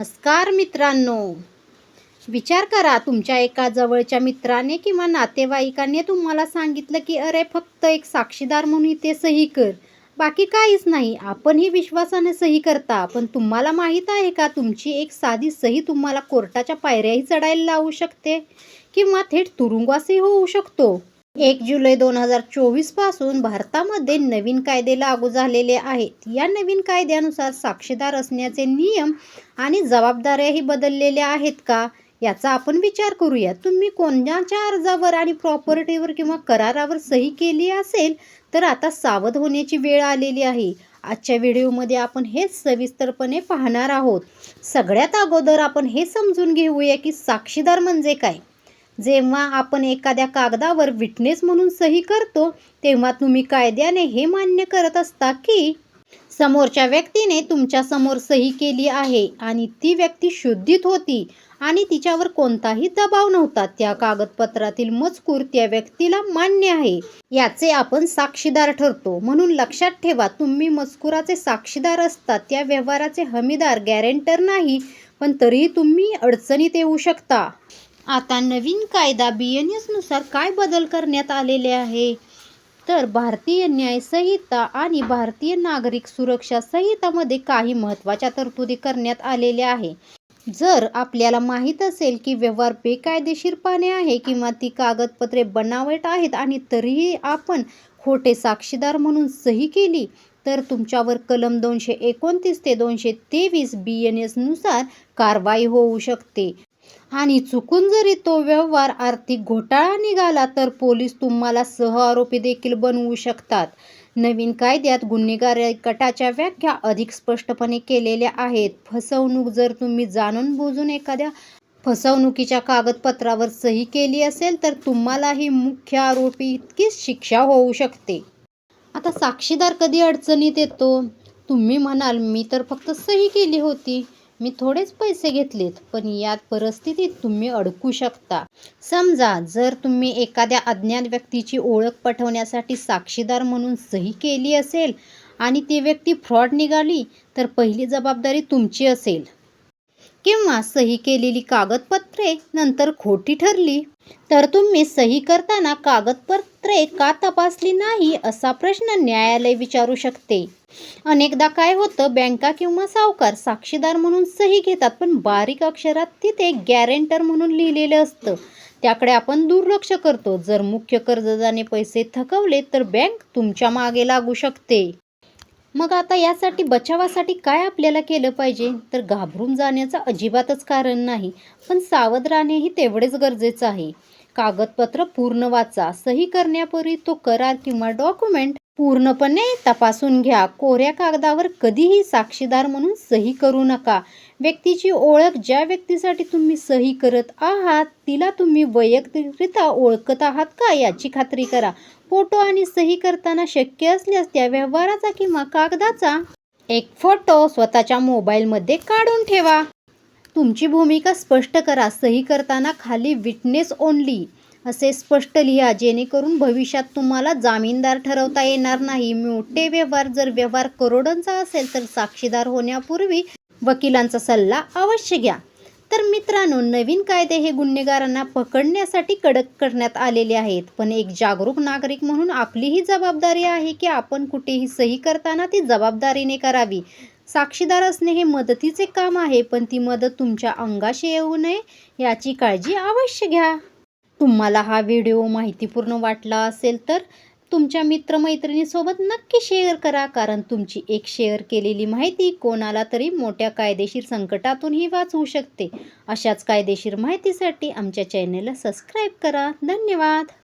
नमस्कार मित्रांनो. विचार करा, तुमच्या एका जवळच्या मित्राने किंवा नातेवाईकाने तुम्हाला सांगितलं की अरे फक्त एक साक्षीदार म्हणून इथे सही कर, बाकी काहीच नाही. आपणही विश्वासाने सही करता, पण तुम्हाला माहीत आहे का, तुमची एक साधी सही तुम्हाला कोर्टाच्या पायऱ्याही चढायला लावू शकते किंवा थेट तुरुंगवासही होऊ शकतो. 1 जुलै 2024 पासून भारतामध्ये नवीन कायदे लागू झालेले आहेत. या नवीन कायद्यानुसार साक्षीदार असण्याचे नियम आणि जबाबदाऱ्याही बदललेल्या आहेत का, याचा आपण विचार करूया. तुम्ही कोणाच्या अर्जावर आणि प्रॉपर्टीवर किंवा करारावर सही केली असेल तर आता सावध होण्याची वेळ आलेली आहे. आजच्या व्हिडिओमध्ये आपण हेच सविस्तरपणे पाहणार आहोत. सगळ्यात अगोदर आपण हे समजून घेऊया की साक्षीदार म्हणजे काय. जेव्हा आपण एखाद्या कागदावर विटनेस म्हणून सही करतो तेव्हा तुम्ही कायद्याने हे मान्य करत असता की समोरच्या व्यक्तीने तुमच्या समोर सही केली आहे आणि ती व्यक्ती शुद्धीत होती आणि तिच्यावर कोणताही दबाव नव्हता. त्या कागदपत्रातील मजकूर त्या व्यक्तीला मान्य आहे, याचे आपण साक्षीदार ठरतो. म्हणून लक्षात ठेवा, तुम्ही मजकुराचे साक्षीदार असता, त्या व्यवहाराचे हमीदार, गॅरेंटर नाही, पण तरीही तुम्ही अडचणीत येऊ शकता. आता नवीन कायदा BNS नुसार काय बदल करण्यात आलेले आहे तर भारतीय न्याय संहिता आणि भारतीय नागरिक सुरक्षा संहितामध्ये काही महत्त्वाच्या तरतुदी करण्यात आलेल्या आहे. जर आपल्याला माहीत असेल की व्यवहार बेकायदेशीरपणे आहे किंवा ती कागदपत्रे बनावट आहेत आणि तरीही आपण खोटे साक्षीदार म्हणून सही केली तर तुमच्यावर कलम 229 ते 223 BNS नुसार कारवाई होऊ शकते. आणि चुकून जरी तो व्यवहार आर्थिक घोटाळा निघाला तर पोलीस तुम्हाला सहआरोपी देखील बनवू शकतात. नवीन कायद्यात गुन्हेगारी गटाच्या व्याख्या अधिक स्पष्टपणे केलेल्या आहेत. फसवणूक: जर तुम्ही जाणून बुजून एखाद्या फसवणुकीच्या कागदपत्रावर सही केली असेल तर तुम्हालाही मुख्य आरोपी इतकीच शिक्षा होऊ शकते. आता साक्षीदार कधी अडचणीत येतो. तुम्ही म्हणाल, मी तर फक्त सही केली होती, मी थोडेच पैसे घेतलेत. पण या परिस्थितीत तुम्ही अडकू शकता. समजा जर तुम्ही एखाद्या अज्ञात व्यक्तीची ओळख पटवण्यासाठी साक्षीदार म्हणून सही केली असेल आणि ती व्यक्ती फ्रॉड निघाली तर पहिली जबाबदारी तुमची असेल. किंवा सही केलेली कागदपत्रे नंतर खोटी ठरली तर तुम्ही सही करताना कागदपत्रे का तपासली नाही असा प्रश्न न्यायालय विचारू शकते. अनेकदा काय होतं, बँका किंवा सावकार साक्षीदार म्हणून सही घेतात पण बारीक अक्षरात तिथे गॅरेंटर म्हणून लिहिलेलं असतं, त्याकडे आपण दुर्लक्ष करतो. जर मुख्य कर्जदाराने पैसे थकवले तर बँक तुमच्या मागे लागू शकते. मग आता यासाठी बचावासाठी काय आपल्याला केलं पाहिजे तर घाबरून जाण्याचं अजिबातच कारण नाही, पण सावध राहणेही तेवढेच गरजेचं आहे. कागदपत्र पूर्ण वाचा. सही करण्यापूर्वी तो करार किंवा डॉक्युमेंट पूर्णपणे तपासून घ्या. कोऱ्या कागदावर कधीही साक्षीदार म्हणून सही करू नका. व्यक्तीची ओळख: ज्या व्यक्तीसाठी तुम्ही सही करत आहात तिला तुम्ही वैयक्तिकरित्या ओळखत आहात का याची खात्री करा. फोटो आणि सही करताना शक्य असल्यास त्या व्यवहाराचा किंवा कागदाचा एक फोटो स्वतःच्या मोबाईलमध्ये काढून ठेवा. तुमची भूमिका स्पष्ट करा. सही करताना खाली विटनेस ओन्ली असे स्पष्ट लिहा, जेणेकरून भविष्यात तुम्हाला जामीनदार ठरवता येणार नाही. मोठे व्यवहार: जर व्यवहार करोडोंचा असेल तर साक्षीदार होण्यापूर्वी वकिलांचा सल्ला अवश्य घ्या. तर मित्रांनो, नवीन कायदे हे गुन्हेगारांना पकडण्यासाठी कडक करण्यात आलेले आहेत, पण एक जागरूक नागरिक म्हणून आपली ही जबाबदारी आहे की आपण कुठेही सही करताना ती जबाबदारीने करावी. साक्षीदार असणे हे मदतीचे काम आहे, पण ती मदत तुमच्या अंगाशी येऊ नये याची काळजी अवश्य घ्या. तुम्हाला हा व्हिडिओ माहितीपूर्ण वाटला असेल तर तुमच्या मित्रमैत्रिणींसोबत नक्की शेअर करा, कारण तुमची एक शेअर केलेली माहिती कोणाला तरी मोठ्या कायदेशीर संकटातूनही वाचवू शकते. अशाच कायदेशीर माहितीसाठी आमच्या चॅनेलला सबस्क्राईब करा. धन्यवाद.